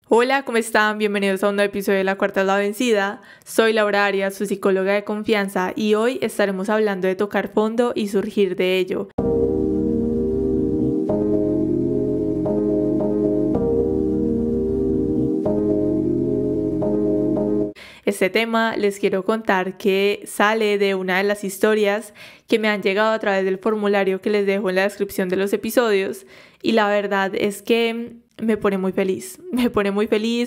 Hola, ¿cómo están? Bienvenidos a un nuevo episodio de La Cuarta es la Vencida. Soy Laura Arias, su psicóloga de confianza, y hoy estaremos hablando de tocar fondo y surgir de ello. Este tema les quiero contar que sale de una de las historias que me han llegado a través del formulario que les dejo en la descripción de los episodios, y la verdad es que me pone muy feliz,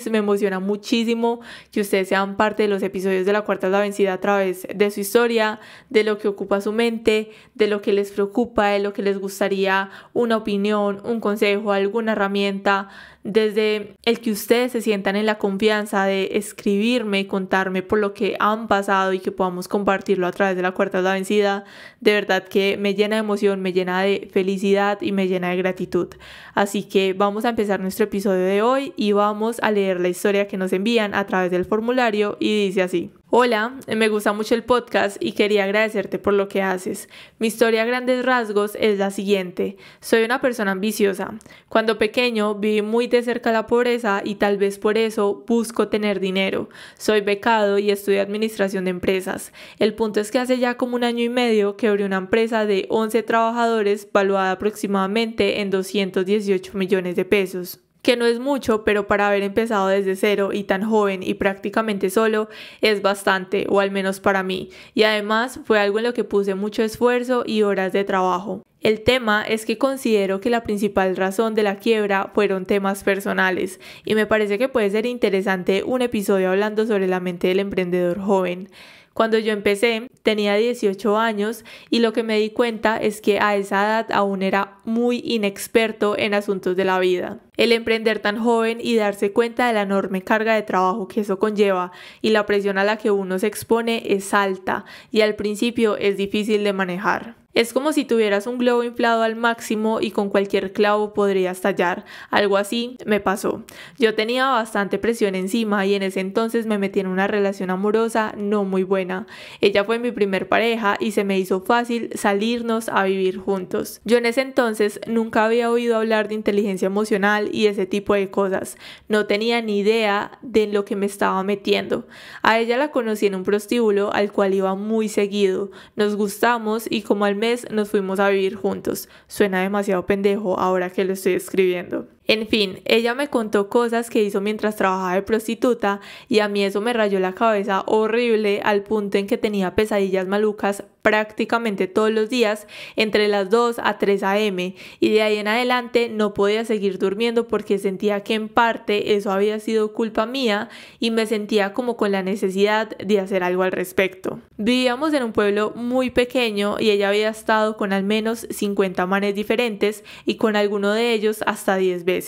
me emociona muchísimo que ustedes sean parte de los episodios de La Cuarta es la Vencida a través de su historia, de lo que ocupa su mente, de lo que les preocupa, de lo que les gustaría una opinión, un consejo, alguna herramienta, desde el que ustedes se sientan en la confianza de escribirme y contarme por lo que han pasado y que podamos compartirlo a través de La Cuarta es la Vencida. De verdad que me llena de emoción, me llena de felicidad y me llena de gratitud. Así que vamos a empezar nuestro episodio de hoy y vamos a leer la historia que nos envían a través del formulario, y dice así. Hola, me gusta mucho el podcast y quería agradecerte por lo que haces. Mi historia a grandes rasgos es la siguiente. Soy una persona ambiciosa. Cuando pequeño viví muy de cerca la pobreza y tal vez por eso busco tener dinero. Soy becado y estudio administración de empresas. El punto es que hace ya como 1 año y medio que abrí una empresa de 11 trabajadores valuada aproximadamente en 218 millones de pesos. Que no es mucho, pero para haber empezado desde cero y tan joven y prácticamente solo es bastante, o al menos para mí, y además fue algo en lo que puse mucho esfuerzo y horas de trabajo. El tema es que considero que la principal razón de la quiebra fueron temas personales, y me parece que puede ser interesante un episodio hablando sobre la mente del emprendedor joven. Cuando yo empecé, tenía 18 años y lo que me di cuenta es que a esa edad aún era muy inexperto en asuntos de la vida. El emprender tan joven y darse cuenta de la enorme carga de trabajo que eso conlleva y la presión a la que uno se expone es alta y al principio es difícil de manejar. Es como si tuvieras un globo inflado al máximo y con cualquier clavo podría estallar. Algo así me pasó. Yo tenía bastante presión encima y en ese entonces me metí en una relación amorosa no muy buena. Ella fue mi primer pareja y se me hizo fácil salirnos a vivir juntos. Yo en ese entonces nunca había oído hablar de inteligencia emocional y ese tipo de cosas. No tenía ni idea de lo que me estaba metiendo. A ella la conocí en un prostíbulo al cual iba muy seguido. Nos gustamos y como al mes nos fuimos a vivir juntos. Suena demasiado pendejo ahora que lo estoy escribiendo. En fin, ella me contó cosas que hizo mientras trabajaba de prostituta y a mí eso me rayó la cabeza horrible al punto en que tenía pesadillas malucas prácticamente todos los días entre las 2 a 3 a.m. y de ahí en adelante no podía seguir durmiendo porque sentía que en parte eso había sido culpa mía y me sentía como con la necesidad de hacer algo al respecto. Vivíamos en un pueblo muy pequeño y ella había estado con al menos 50 manes diferentes y con alguno de ellos hasta 10 veces.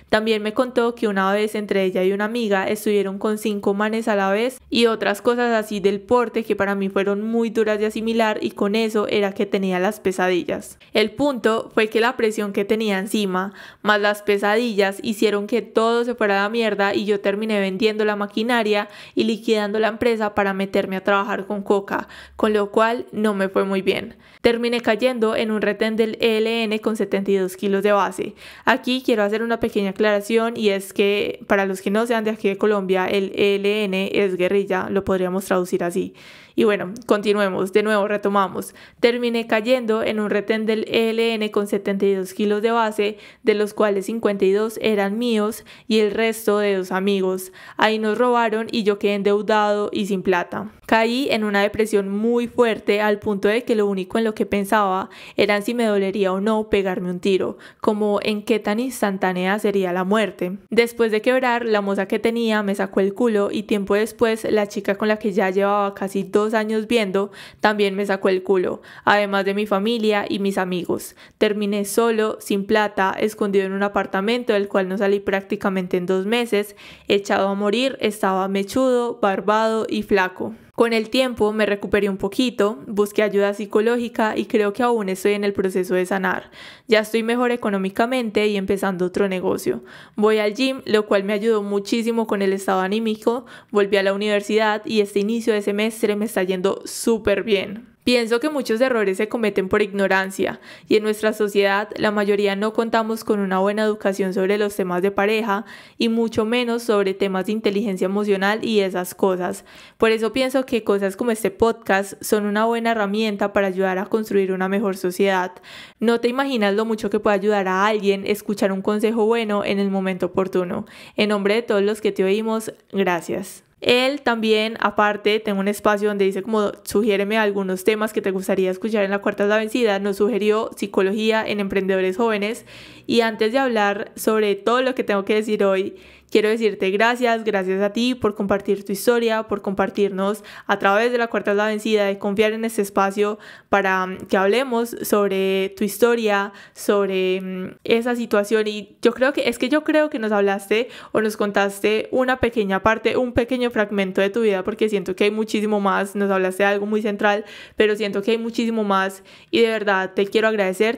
También me contó que una vez entre ella y una amiga estuvieron con 5 manes a la vez y otras cosas así del porte que para mí fueron muy duras de asimilar, y con eso era que tenía las pesadillas. El punto fue que la presión que tenía encima más las pesadillas hicieron que todo se fuera a la mierda y yo terminé vendiendo la maquinaria y liquidando la empresa para meterme a trabajar con coca, con lo cual no me fue muy bien. Terminé cayendo en un retén del ELN con 72 kilos de base. Aquí quiero hacer una pequeña aclaración, y es que para los que no sean de aquí de Colombia, el ELN es guerrilla, lo podríamos traducir así. Y bueno, continuemos, de nuevo retomamos. Terminé cayendo en un retén del ELN con 72 kilos de base, de los cuales 52 eran míos y el resto de 2 amigos. Ahí nos robaron y yo quedé endeudado y sin plata. Caí en una depresión muy fuerte al punto de que lo único en lo que pensaba era en si me dolería o no pegarme un tiro, como en qué tan instantánea sería la muerte. Después de quebrar, la moza que tenía me sacó el culo y tiempo después la chica con la que ya llevaba casi 2 años viendo también me sacó el culo, además de mi familia y mis amigos. Terminé solo, sin plata, escondido en un apartamento del cual no salí prácticamente en 2 meses, echado a morir, estaba mechudo, barbado y flaco. Con el tiempo me recuperé un poquito, busqué ayuda psicológica y creo que aún estoy en el proceso de sanar. Ya estoy mejor económicamente y empezando otro negocio. Voy al gym, lo cual me ayudó muchísimo con el estado anímico. Volví a la universidad y este inicio de semestre me está yendo súper bien. Pienso que muchos errores se cometen por ignorancia y en nuestra sociedad la mayoría no contamos con una buena educación sobre los temas de pareja y mucho menos sobre temas de inteligencia emocional y esas cosas. Por eso pienso que cosas como este podcast son una buena herramienta para ayudar a construir una mejor sociedad. No te imaginas lo mucho que puede ayudar a alguien escuchar un consejo bueno en el momento oportuno. En nombre de todos los que te oímos, gracias. Él también, aparte, tengo un espacio donde dice como sugiéreme algunos temas que te gustaría escuchar en La Cuarta es la Vencida. Nos sugirió psicología en emprendedores jóvenes. Y antes de hablar sobre todo lo que tengo que decir hoy, quiero decirte gracias a ti por compartir tu historia, por compartirnos a través de La Cuarta es la Vencida, de confiar en este espacio para que hablemos sobre tu historia, sobre esa situación. Y yo creo que nos hablaste o nos contaste una pequeña parte, un pequeño fragmento de tu vida, porque siento que hay muchísimo más. Nos hablaste de algo muy central, pero siento que hay muchísimo más y de verdad te quiero agradecer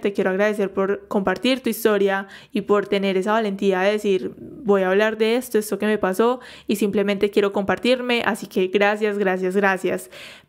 por compartir tu historia y por tener esa valentía de decir voy a hablar de esto que me pasó y simplemente quiero compartirme, así que gracias.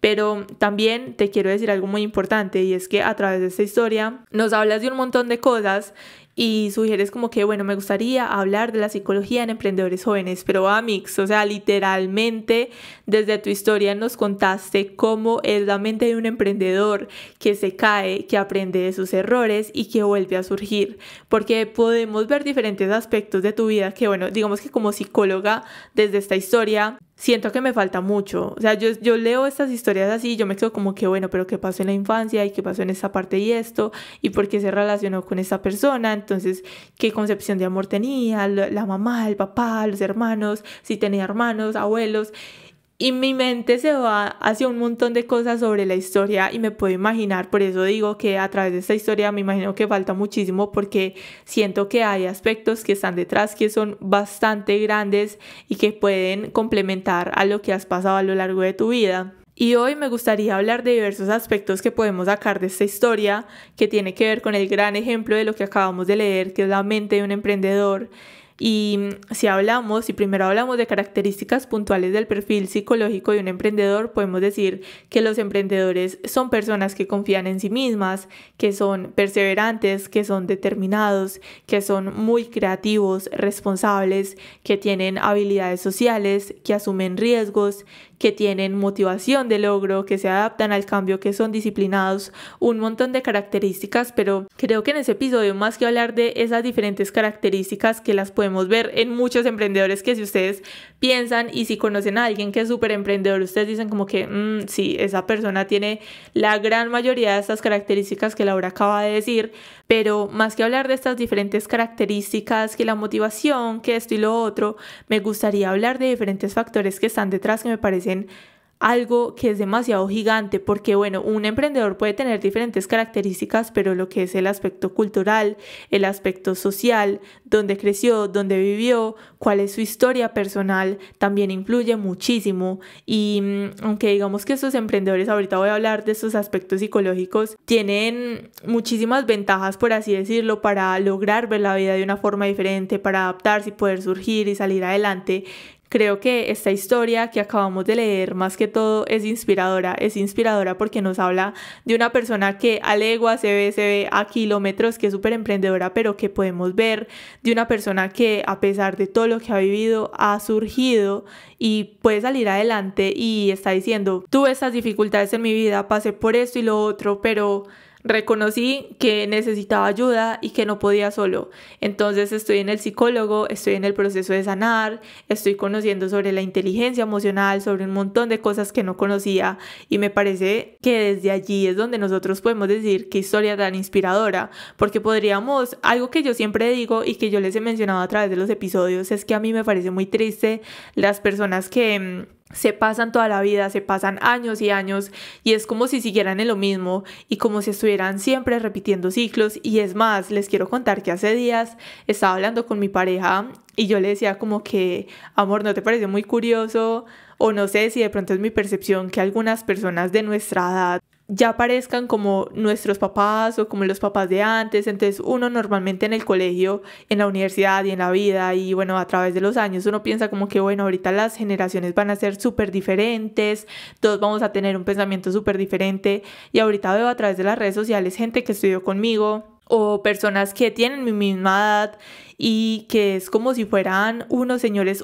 Pero también te quiero decir algo muy importante y es que a través de esta historia nos hablas de un montón de cosas y sugieres como que, bueno, me gustaría hablar de la psicología en emprendedores jóvenes, pero Amix, o sea, literalmente desde tu historia nos contaste cómo es la mente de un emprendedor que se cae, que aprende de sus errores y que vuelve a surgir, porque podemos ver diferentes aspectos de tu vida que, bueno, digamos que como psicóloga desde esta historia siento que me falta mucho. O sea, yo leo estas historias así y yo me quedo como que, bueno, pero ¿qué pasó en la infancia? ¿Y qué pasó en esta parte y esto? ¿Y por qué se relacionó con esta persona? Entonces, ¿qué concepción de amor tenía? La mamá, el papá, los hermanos, si tenía hermanos, abuelos. Y mi mente se va hacia un montón de cosas sobre la historia y me puedo imaginar, por eso digo que a través de esta historia me imagino que falta muchísimo porque siento que hay aspectos que están detrás que son bastante grandes y que pueden complementar a lo que has pasado a lo largo de tu vida. Y hoy me gustaría hablar de diversos aspectos que podemos sacar de esta historia que tiene que ver con el gran ejemplo de lo que acabamos de leer, que es la mente de un emprendedor. Y si primero hablamos de características puntuales del perfil psicológico de un emprendedor, podemos decir que los emprendedores son personas que confían en sí mismas, que son perseverantes, que son determinados, que son muy creativos, responsables, que tienen habilidades sociales, que asumen riesgos, que tienen motivación de logro, que se adaptan al cambio, que son disciplinados, un montón de características, pero creo que en ese episodio más que hablar de esas diferentes características que las podemos ver en muchos emprendedores que si ustedes piensan y si conocen a alguien que es súper emprendedor, ustedes dicen como que sí, esa persona tiene la gran mayoría de estas características que Laura acaba de decir, pero más que hablar de estas diferentes características, que la motivación, que esto y lo otro, me gustaría hablar de diferentes factores que están detrás que me parecen algo que es demasiado gigante, porque bueno, un emprendedor puede tener diferentes características, pero lo que es el aspecto cultural, el aspecto social, dónde creció, dónde vivió, cuál es su historia personal, también influye muchísimo. Y aunque digamos que estos emprendedores, ahorita voy a hablar de estos aspectos psicológicos, tienen muchísimas ventajas, por así decirlo, para lograr ver la vida de una forma diferente, para adaptarse y poder surgir y salir adelante. Creo que esta historia que acabamos de leer más que todo es inspiradora porque nos habla de una persona que a leguas se ve a kilómetros, que es súper emprendedora, pero que podemos ver de una persona que a pesar de todo lo que ha vivido ha surgido y puede salir adelante y está diciendo, tuve estas dificultades en mi vida, pasé por esto y lo otro, pero reconocí que necesitaba ayuda y que no podía solo. Entonces estoy en el psicólogo, estoy en el proceso de sanar, estoy conociendo sobre la inteligencia emocional, sobre un montón de cosas que no conocía y me parece que desde allí es donde nosotros podemos decir qué historia tan inspiradora, porque podríamos, algo que yo siempre digo y que yo les he mencionado a través de los episodios, es que a mí me parece muy triste las personas que se pasan toda la vida, se pasan años y años y es como si siguieran en lo mismo y como si estuvieran siempre repitiendo ciclos. Y es más, les quiero contar que hace días estaba hablando con mi pareja y yo le decía como que, amor, ¿no te parece muy curioso? O no sé si de pronto es mi percepción que algunas personas de nuestra edad ya parezcan como nuestros papás o como los papás de antes. Entonces uno normalmente en el colegio, en la universidad y en la vida y bueno, a través de los años uno piensa como que bueno, ahorita las generaciones van a ser súper diferentes, todos vamos a tener un pensamiento súper diferente, y ahorita veo a través de las redes sociales gente que estudió conmigo o personas que tienen mi misma edad y que es como si fueran unos señores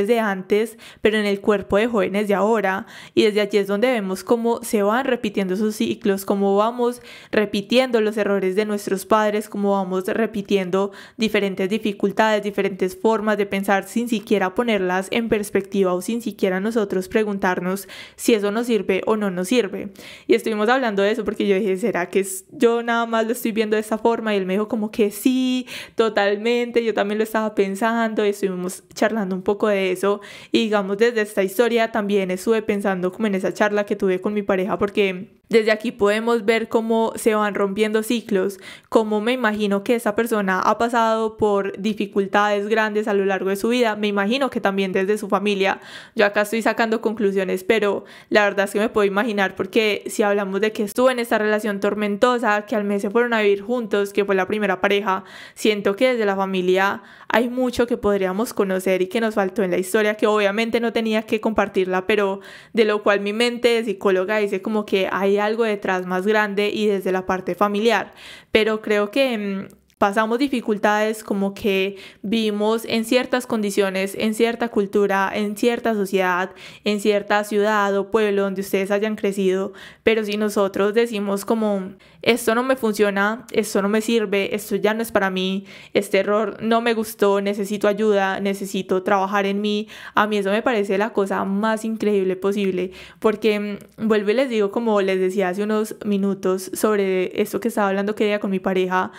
de antes, pero en el cuerpo de jóvenes de ahora. Y desde allí es donde vemos cómo se van repitiendo sus ciclos, cómo vamos repitiendo los errores de nuestros padres, cómo vamos repitiendo diferentes dificultades, diferentes formas de pensar sin siquiera ponerlas en perspectiva o sin siquiera nosotros preguntarnos si eso nos sirve o no nos sirve. Y estuvimos hablando de eso porque yo dije, ¿será que yo nada más lo estoy viendo de esta forma? Y él me dijo como que sí, totalmente. Yo también lo estaba pensando y estuvimos charlando un poco de eso, y digamos desde esta historia también estuve pensando como en esa charla que tuve con mi pareja, porque desde aquí podemos ver cómo se van rompiendo ciclos, cómo me imagino que esa persona ha pasado por dificultades grandes a lo largo de su vida, me imagino que también desde su familia. Yo acá estoy sacando conclusiones, pero la verdad es que me puedo imaginar, porque si hablamos de que estuvo en esta relación tormentosa, que al mes se fueron a vivir juntos, que fue la primera pareja, siento que desde la familia hay mucho que podríamos conocer y que nos faltó en la historia, que obviamente no tenía que compartirla, pero de lo cual mi mente de psicóloga dice como que hay algo detrás más grande y desde la parte familiar. Pero creo que pasamos dificultades, como que vivimos en ciertas condiciones, en cierta cultura, en cierta sociedad, en cierta ciudad o pueblo donde ustedes hayan crecido, pero si nosotros decimos como esto no me funciona, esto no me sirve, esto ya no es para mí, este error no me gustó, necesito ayuda, necesito trabajar en mí, a mí eso me parece la cosa más increíble posible, porque vuelvo y les digo, como les decía hace unos minutos sobre esto que estaba hablando que día con mi pareja,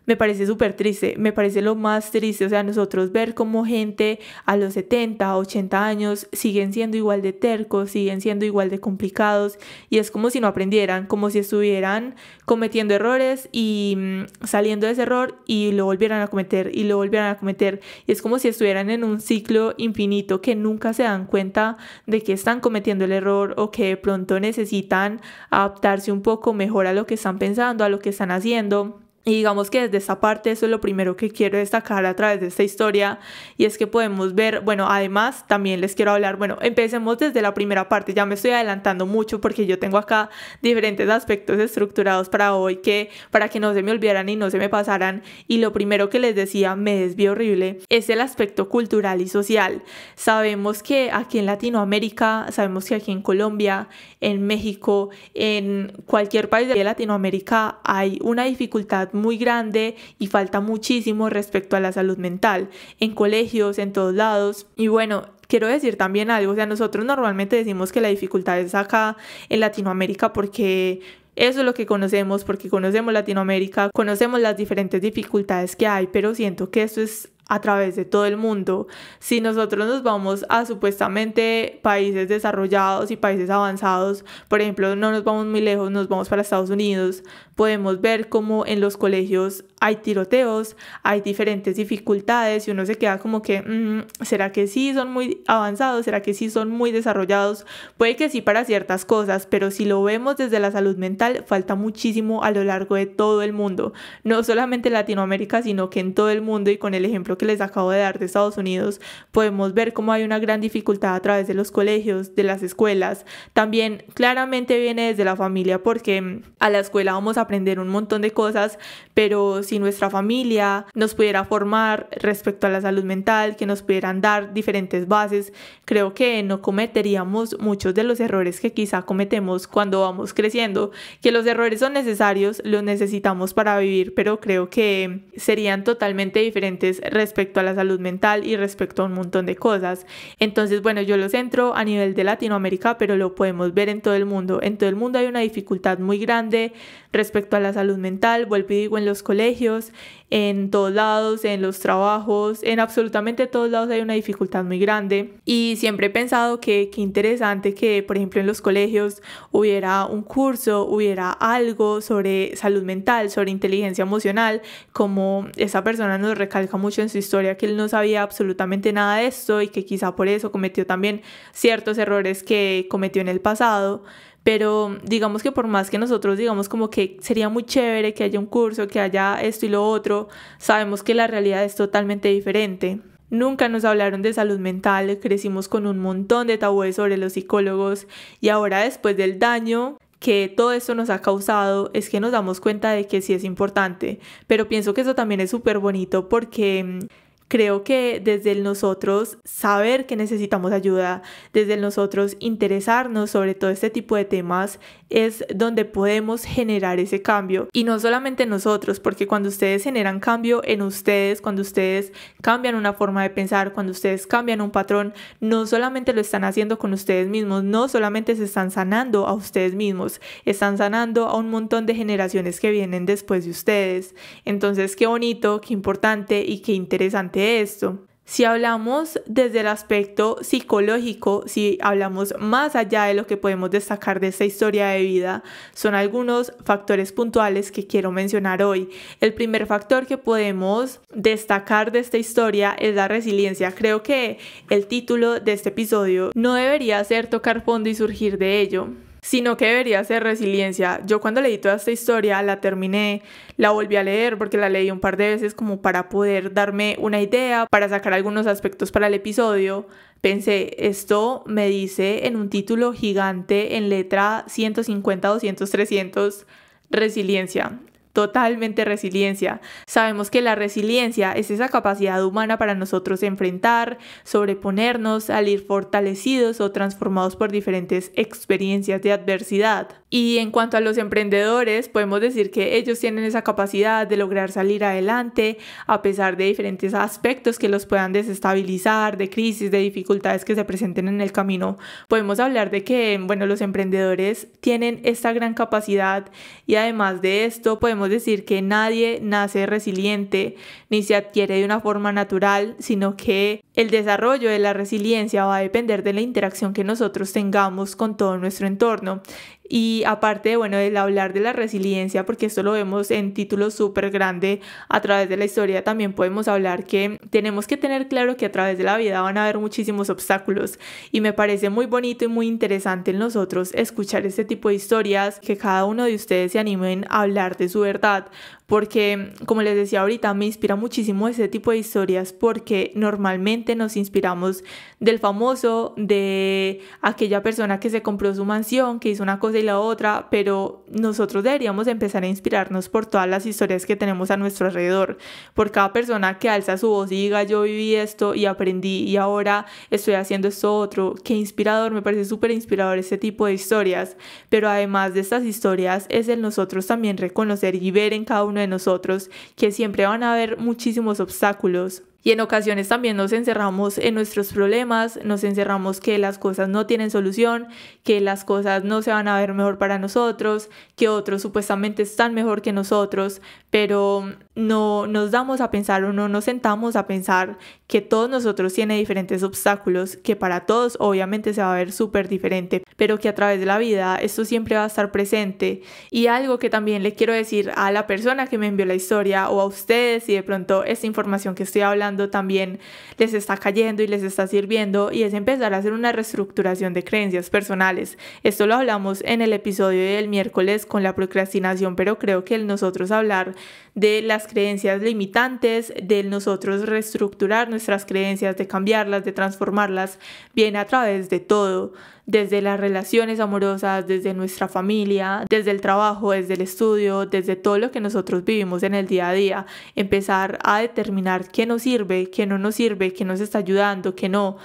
me parece súper triste, me parece lo más triste. O sea, nosotros ver cómo gente a los 70, 80 años siguen siendo igual de tercos, siguen siendo igual de complicados, y es como si no aprendieran, como si estuvieran cometiendo errores y saliendo de ese error y lo volvieran a cometer y lo volvieran a cometer, y es como si estuvieran en un ciclo infinito que nunca se dan cuenta de que están cometiendo el error o que de pronto necesitan adaptarse un poco mejor a lo que están pensando, a lo que están haciendo. Y digamos que desde esta parte eso es lo primero que quiero destacar a través de esta historia, y es que podemos ver, bueno, además también les quiero hablar, bueno, empecemos desde la primera parte, ya me estoy adelantando mucho porque yo tengo acá diferentes aspectos estructurados para hoy, que para que no se me olvidaran y no se me pasaran, y lo primero que les decía, me desvío horrible, es el aspecto cultural y social. Sabemos que aquí en Latinoamérica, sabemos que aquí en Colombia, en México, en cualquier país de Latinoamérica hay una dificultad muy grande y falta muchísimo respecto a la salud mental, en colegios, en todos lados. Y bueno, quiero decir también algo, o sea, nosotros normalmente decimos que la dificultad es acá en Latinoamérica porque eso es lo que conocemos, porque conocemos Latinoamérica, conocemos las diferentes dificultades que hay, pero siento que esto es a través de todo el mundo. Si nosotros nos vamos a supuestamente países desarrollados y países avanzados, por ejemplo, no nos vamos muy lejos, nos vamos para Estados Unidos, podemos ver cómo en los colegios hay tiroteos, hay diferentes dificultades y uno se queda como que ¿será que sí son muy avanzados? ¿Será que sí son muy desarrollados? Puede que sí para ciertas cosas, pero si lo vemos desde la salud mental, falta muchísimo a lo largo de todo el mundo, no solamente en Latinoamérica, sino que en todo el mundo. Y con el ejemplo que les acabo de dar de Estados Unidos, podemos ver cómo hay una gran dificultad a través de los colegios, de las escuelas. También claramente viene desde la familia, porque a la escuela vamos a aprender un montón de cosas, pero si nuestra familia nos pudiera formar respecto a la salud mental, que nos pudieran dar diferentes bases, creo que no cometeríamos muchos de los errores que quizá cometemos cuando vamos creciendo, que los errores son necesarios, los necesitamos para vivir, pero creo que serían totalmente diferentes respecto a la salud mental y respecto a un montón de cosas. Entonces, bueno, yo lo centro a nivel de Latinoamérica, pero lo podemos ver en todo el mundo. En todo el mundo hay una dificultad muy grande respecto a la salud mental, vuelvo y digo, en los colegios, en todos lados, en los trabajos, en absolutamente todos lados hay una dificultad muy grande. Y siempre he pensado que qué interesante que, por ejemplo, en los colegios hubiera un curso, hubiera algo sobre salud mental, sobre inteligencia emocional, como esa persona nos recalca mucho en su historia que él no sabía absolutamente nada de esto y que quizá por eso cometió también ciertos errores que cometió en el pasado. Pero digamos que por más que nosotros digamos como que sería muy chévere que haya un curso, que haya esto y lo otro, sabemos que la realidad es totalmente diferente. Nunca nos hablaron de salud mental, crecimos con un montón de tabúes sobre los psicólogos y ahora después del daño que todo esto nos ha causado es que nos damos cuenta de que sí es importante. Pero pienso que eso también es súper bonito porque creo que desde el nosotros saber que necesitamos ayuda, desde el nosotros interesarnos sobre todo este tipo de temas, es donde podemos generar ese cambio. Y no solamente nosotros, porque cuando ustedes generan cambio en ustedes, cuando ustedes cambian una forma de pensar, cuando ustedes cambian un patrón, no solamente lo están haciendo con ustedes mismos, no solamente se están sanando a ustedes mismos, están sanando a un montón de generaciones que vienen después de ustedes. Entonces, qué bonito, qué importante y qué interesante esto. Si hablamos desde el aspecto psicológico, si hablamos más allá de lo que podemos destacar de esta historia de vida, son algunos factores puntuales que quiero mencionar hoy. El primer factor que podemos destacar de esta historia es la resiliencia. Creo que el título de este episodio no debería ser tocar fondo y surgir de ello, sino que debería ser resiliencia. Yo cuando leí toda esta historia, la terminé, la volví a leer porque la leí un par de veces como para poder darme una idea, para sacar algunos aspectos para el episodio. Pensé, esto me dice en un título gigante en letra 150, 200, 300, resiliencia. Totalmente resiliencia. Sabemos que la resiliencia es esa capacidad humana para nosotros enfrentar, sobreponernos, salir fortalecidos o transformados por diferentes experiencias de adversidad. Y en cuanto a los emprendedores, podemos decir que ellos tienen esa capacidad de lograr salir adelante a pesar de diferentes aspectos que los puedan desestabilizar, de crisis, de dificultades que se presenten en el camino. Podemos hablar de que, los emprendedores tienen esta gran capacidad y además de esto podemos decir que nadie nace resiliente ni se adquiere de una forma natural, sino que el desarrollo de la resiliencia va a depender de la interacción que nosotros tengamos con todo nuestro entorno. Y aparte, del hablar de la resiliencia, porque esto lo vemos en títulos súper grandes a través de la historia, también podemos hablar que tenemos que tener claro que a través de la vida van a haber muchísimos obstáculos y me parece muy bonito y muy interesante en nosotros escuchar este tipo de historias, que cada uno de ustedes se animen a hablar de su verdad, porque como les decía ahorita, me inspira muchísimo ese tipo de historias porque normalmente nos inspiramos del famoso, de aquella persona que se compró su mansión, que hizo una cosa y la otra, pero nosotros deberíamos empezar a inspirarnos por todas las historias que tenemos a nuestro alrededor, por cada persona que alza su voz y diga yo viví esto y aprendí y ahora estoy haciendo esto otro. Qué inspirador, me parece súper inspirador este tipo de historias, pero además de estas historias es el nosotros también reconocer y ver en cada uno de nosotros que siempre van a haber muchísimos obstáculos. Y en ocasiones también nos encerramos en nuestros problemas, nos encerramos que las cosas no tienen solución, que las cosas no se van a ver mejor para nosotros, que otros supuestamente están mejor que nosotros, pero no nos damos a pensar o no nos sentamos a pensar que todos nosotros tienen diferentes obstáculos, que para todos obviamente se va a ver súper diferente, pero que a través de la vida esto siempre va a estar presente. Y algo que también le quiero decir a la persona que me envió la historia o a ustedes, si de pronto esta información que estoy hablando también les está cayendo y les está sirviendo, y es empezar a hacer una reestructuración de creencias personales. Esto lo hablamos en el episodio del miércoles con la procrastinación, pero creo que el nosotros hablar de las creencias limitantes, de nosotros reestructurar nuestras creencias, de cambiarlas, de transformarlas, viene a través de todo. Desde las relaciones amorosas, desde nuestra familia, desde el trabajo, desde el estudio, desde todo lo que nosotros vivimos en el día a día, empezar a determinar qué nos sirve, qué no nos sirve, qué nos está ayudando, qué no.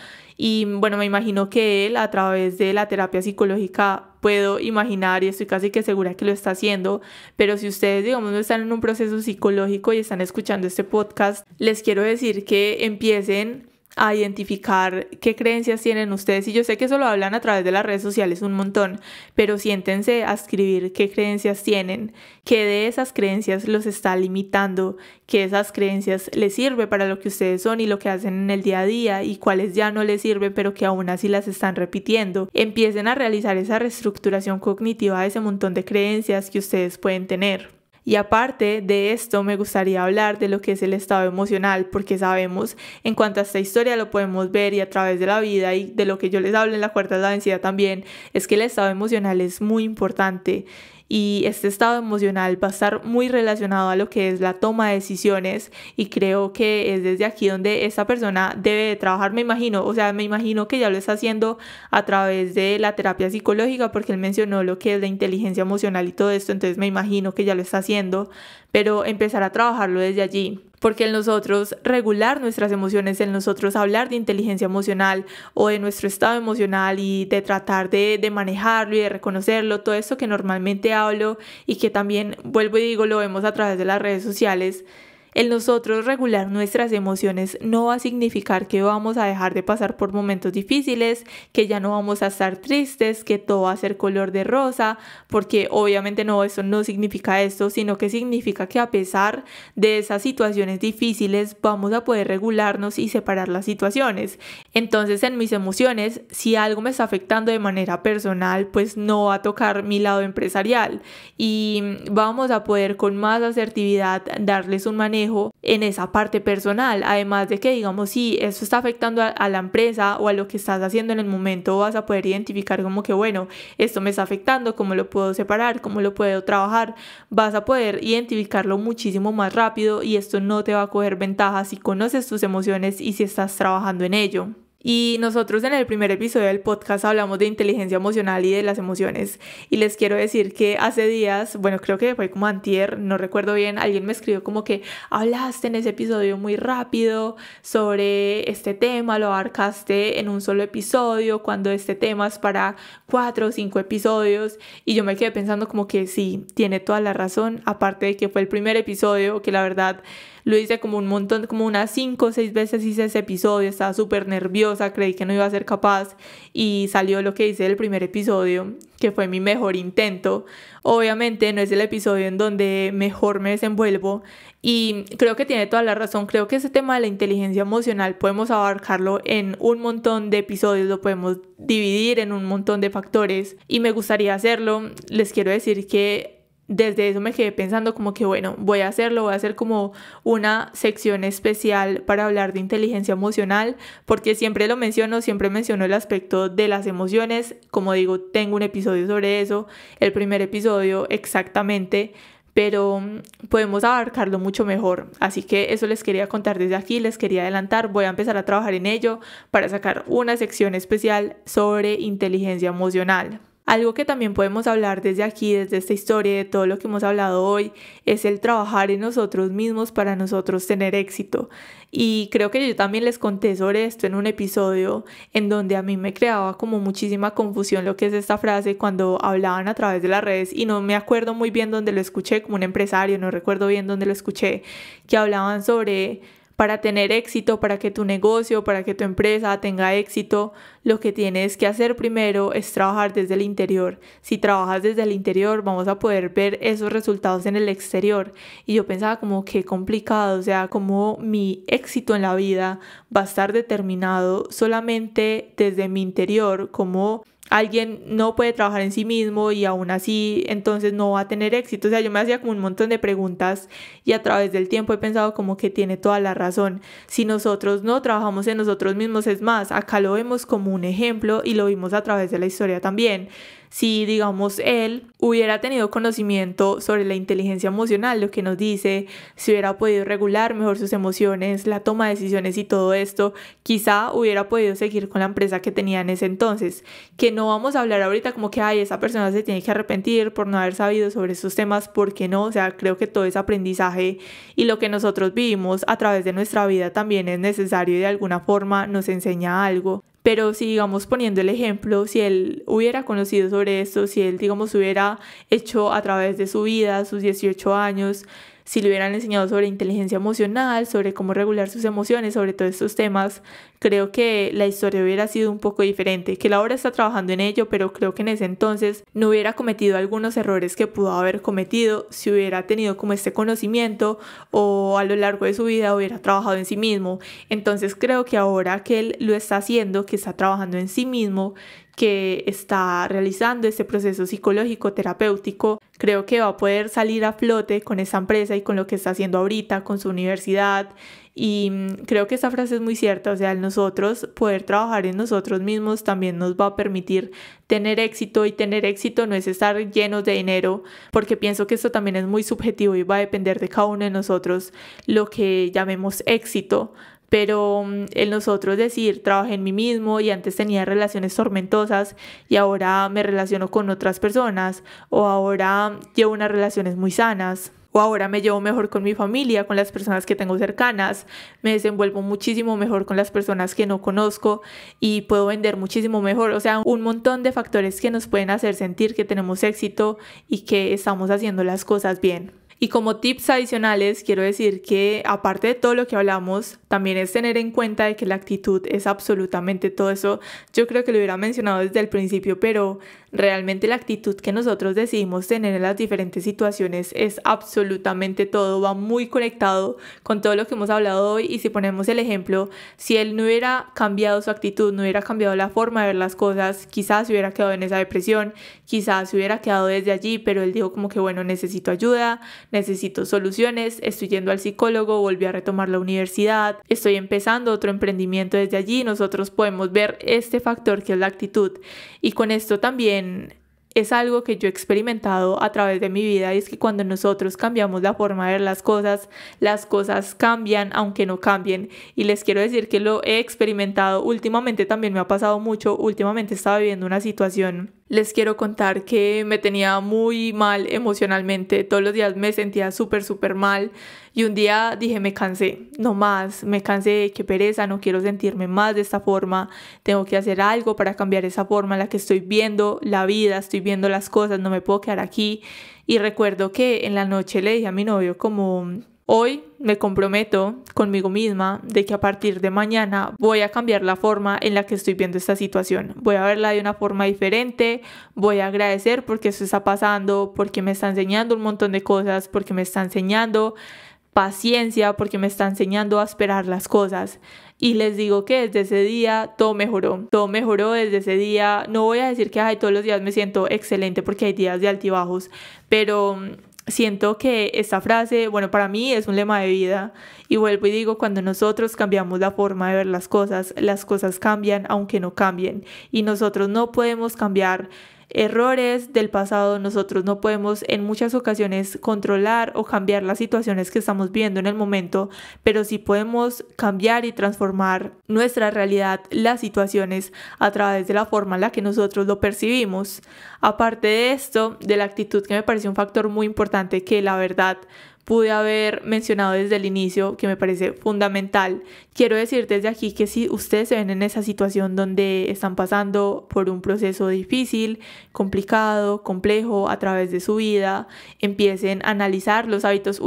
Y me imagino que él a través de la terapia psicológica puedo imaginar y estoy casi que segura que lo está haciendo, pero si ustedes no están en un proceso psicológico y están escuchando este podcast, les quiero decir que empiecen a identificar qué creencias tienen ustedes, y yo sé que eso lo hablan a través de las redes sociales un montón, pero siéntense a escribir qué creencias tienen, qué de esas creencias los está limitando, qué esas creencias les sirve para lo que ustedes son y lo que hacen en el día a día, y cuáles ya no les sirven pero que aún así las están repitiendo. Empiecen a realizar esa reestructuración cognitiva de ese montón de creencias que ustedes pueden tener. Y aparte de esto, me gustaría hablar de lo que es el estado emocional, porque sabemos, en cuanto a esta historia lo podemos ver y a través de la vida y de lo que yo les hablo en la cuarta de la vencida también, es que el estado emocional es muy importante. Y este estado emocional va a estar muy relacionado a lo que es la toma de decisiones, y creo que es desde aquí donde esta persona debe de trabajar, me imagino que ya lo está haciendo a través de la terapia psicológica, porque él mencionó lo que es la inteligencia emocional y todo esto, entonces me imagino que ya lo está haciendo, pero empezar a trabajarlo desde allí. Porque en nosotros regular nuestras emociones, en nosotros hablar de inteligencia emocional o de nuestro estado emocional y de tratar de manejarlo y de reconocerlo, todo esto que normalmente hablo y que también, vuelvo y digo, lo vemos a través de las redes sociales. El nosotros regular nuestras emociones no va a significar que vamos a dejar de pasar por momentos difíciles, que ya no vamos a estar tristes, que todo va a ser color de rosa, porque obviamente no, eso no significa esto, sino que significa que a pesar de esas situaciones difíciles vamos a poder regularnos y separar las situaciones. Entonces, en mis emociones, si algo me está afectando de manera personal, pues no va a tocar mi lado empresarial y vamos a poder con más asertividad darles un manejo en esa parte personal. Además de que, digamos, si eso está afectando a la empresa o a lo que estás haciendo en el momento, vas a poder identificar como que, bueno, esto me está afectando, cómo lo puedo separar, cómo lo puedo trabajar. Vas a poder identificarlo muchísimo más rápido y esto no te va a coger ventaja si conoces tus emociones y si estás trabajando en ello. Y nosotros en el primer episodio del podcast hablamos de inteligencia emocional y de las emociones, y les quiero decir que hace días, bueno, creo que fue como antier, no recuerdo bien, alguien me escribió como que hablaste en ese episodio muy rápido sobre este tema, lo abarcaste en un solo episodio cuando este tema es para 4 o 5 episodios, y yo me quedé pensando como que sí, tiene toda la razón, aparte de que fue el primer episodio que la verdad lo hice como un montón, como unas 5 o 6 veces hice ese episodio, estaba súper nerviosa, creí que no iba a ser capaz y salió lo que hice del primer episodio, que fue mi mejor intento. Obviamente no es el episodio en donde mejor me desenvuelvo y creo que tiene toda la razón. Creo que ese tema de la inteligencia emocional podemos abarcarlo en un montón de episodios, lo podemos dividir en un montón de factores y me gustaría hacerlo. Les quiero decir que desde eso me quedé pensando como que bueno, voy a hacer como una sección especial para hablar de inteligencia emocional, porque siempre menciono el aspecto de las emociones. Como digo, tengo un episodio sobre eso, el primer episodio exactamente, pero podemos abarcarlo mucho mejor. Así que eso les quería contar desde aquí, les quería adelantar, voy a empezar a trabajar en ello para sacar una sección especial sobre inteligencia emocional. Algo que también podemos hablar desde aquí, desde esta historia y de todo lo que hemos hablado hoy, es el trabajar en nosotros mismos para nosotros tener éxito. Y creo que yo también les conté sobre esto en un episodio en donde a mí me creaba como muchísima confusión lo que es esta frase cuando hablaban a través de las redes, y no me acuerdo muy bien dónde lo escuché, como un empresario, no recuerdo bien dónde lo escuché, que hablaban sobre: para tener éxito, para que tu negocio, para que tu empresa tenga éxito, lo que tienes que hacer primero es trabajar desde el interior. Si trabajas desde el interior, vamos a poder ver esos resultados en el exterior. Y yo pensaba como qué complicado, o sea, como mi éxito en la vida va a estar determinado solamente desde mi interior, como alguien no puede trabajar en sí mismo y aún así entonces no va a tener éxito. O sea, yo me hacía como un montón de preguntas y a través del tiempo he pensado como que tiene toda la razón. Si nosotros no trabajamos en nosotros mismos, es más, acá lo vemos como un ejemplo y lo vimos a través de la historia también. Si, digamos, él hubiera tenido conocimiento sobre la inteligencia emocional, lo que nos dice, si hubiera podido regular mejor sus emociones, la toma de decisiones y todo esto, quizá hubiera podido seguir con la empresa que tenía en ese entonces. Que no vamos a hablar ahorita como que esa persona se tiene que arrepentir por no haber sabido sobre estos temas, porque no, o sea, creo que todo es aprendizaje y lo que nosotros vivimos a través de nuestra vida también es necesario y de alguna forma nos enseña algo. Pero si, digamos, poniendo el ejemplo, si él hubiera conocido sobre esto, si él, digamos, hubiera hecho a través de su vida, sus 18 años, si le hubieran enseñado sobre inteligencia emocional, sobre cómo regular sus emociones, sobre todos estos temas, creo que la historia hubiera sido un poco diferente, que él ahora está trabajando en ello, pero creo que en ese entonces no hubiera cometido algunos errores que pudo haber cometido si hubiera tenido como este conocimiento o a lo largo de su vida hubiera trabajado en sí mismo. Entonces creo que ahora que él lo está haciendo, que está trabajando en sí mismo, que está realizando este proceso psicológico terapéutico, creo que va a poder salir a flote con esta empresa y con lo que está haciendo ahorita, con su universidad. Y creo que esta frase es muy cierta, o sea, el nosotros poder trabajar en nosotros mismos también nos va a permitir tener éxito, y tener éxito no es estar llenos de dinero, porque pienso que esto también es muy subjetivo y va a depender de cada uno de nosotros lo que llamemos éxito. Pero el nosotros decir, trabajé en mí mismo y antes tenía relaciones tormentosas y ahora me relaciono con otras personas, o ahora llevo unas relaciones muy sanas, o ahora me llevo mejor con mi familia, con las personas que tengo cercanas, me desenvuelvo muchísimo mejor con las personas que no conozco y puedo vender muchísimo mejor. O sea, un montón de factores que nos pueden hacer sentir que tenemos éxito y que estamos haciendo las cosas bien. Y como tips adicionales, quiero decir que aparte de todo lo que hablamos, también es tener en cuenta de que la actitud es absolutamente todo eso. Yo creo que lo hubiera mencionado desde el principio, pero realmente la actitud que nosotros decidimos tener en las diferentes situaciones es absolutamente todo. Va muy conectado con todo lo que hemos hablado hoy. Y si ponemos el ejemplo, si él no hubiera cambiado su actitud, no hubiera cambiado la forma de ver las cosas, quizás se hubiera quedado en esa depresión, quizás se hubiera quedado desde allí, pero él dijo como que bueno, necesito ayuda, necesito soluciones, estoy yendo al psicólogo, volví a retomar la universidad, estoy empezando otro emprendimiento desde allí. Nosotros podemos ver este factor que es la actitud. Y con esto también es algo que yo he experimentado a través de mi vida, y es que cuando nosotros cambiamos la forma de ver las cosas cambian aunque no cambien. Y les quiero decir que lo he experimentado últimamente, también me ha pasado mucho. Últimamente estaba viviendo una situación, les quiero contar, que me tenía muy mal emocionalmente. Todos los días me sentía súper mal. Y un día dije, me cansé, no más, me cansé, qué pereza, no quiero sentirme más de esta forma. Tengo que hacer algo para cambiar esa forma en la que estoy viendo la vida, estoy viendo las cosas, no me puedo quedar aquí. Y recuerdo que en la noche le dije a mi novio como, hoy me comprometo conmigo misma de que a partir de mañana voy a cambiar la forma en la que estoy viendo esta situación. Voy a verla de una forma diferente, voy a agradecer porque esto está pasando, porque me está enseñando un montón de cosas, porque me está enseñando paciencia, porque me está enseñando a esperar las cosas. Y les digo que desde ese día todo mejoró desde ese día. No voy a decir que todos los días me siento excelente, porque hay días de altibajos, pero siento que esta frase, bueno, para mí es un lema de vida. Y vuelvo y digo, cuando nosotros cambiamos la forma de ver las cosas cambian aunque no cambien. Y nosotros no podemos cambiar errores del pasado, nosotros no podemos en muchas ocasiones controlar o cambiar las situaciones que estamos viendo en el momento, pero sí podemos cambiar y transformar nuestra realidad, las situaciones, a través de la forma en la que nosotros lo percibimos. Aparte de esto, de la actitud, que me parece un factor muy importante que la verdad pude haber mencionado desde el inicio, que me parece fundamental. Quiero decir desde aquí que si ustedes se ven en esa situación donde están pasando por un proceso difícil, complicado, complejo a través de su vida, empiecen a analizar los hábitos.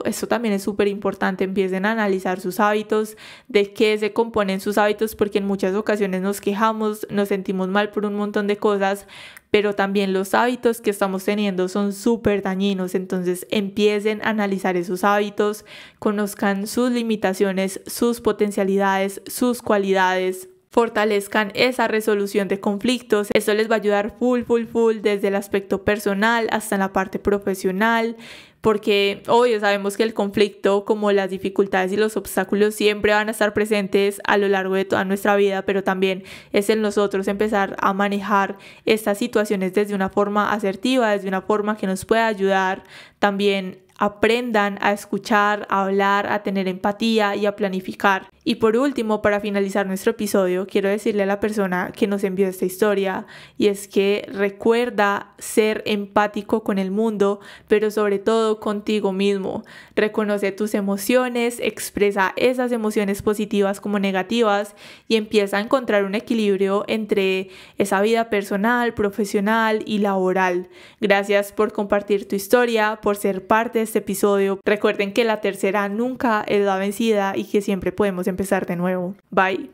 Eso también es súper importante. Empiecen a analizar sus hábitos, de qué se componen sus hábitos, porque en muchas ocasiones nos quejamos, nos sentimos mal por un montón de cosas, pero también los hábitos que estamos teniendo son súper dañinos. Entonces empiecen a analizar esos hábitos, conozcan sus limitaciones, sus potencialidades, sus cualidades, fortalezcan esa resolución de conflictos. Esto les va a ayudar full desde el aspecto personal hasta en la parte profesional, porque obvio sabemos que el conflicto, como las dificultades y los obstáculos, siempre van a estar presentes a lo largo de toda nuestra vida, pero también es en nosotros empezar a manejar estas situaciones desde una forma asertiva, desde una forma que nos pueda ayudar. También aprendan a escuchar, a hablar, a tener empatía y a planificar. Y por último, para finalizar nuestro episodio, quiero decirle a la persona que nos envió esta historia, y es que recuerda ser empático con el mundo, pero sobre todo contigo mismo. Reconoce tus emociones, expresa esas emociones positivas como negativas y empieza a encontrar un equilibrio entre esa vida personal, profesional y laboral. Gracias por compartir tu historia, por ser parte de este episodio. Recuerden que la tercera nunca es la vencida y que siempre podemos empezar de nuevo. Bye.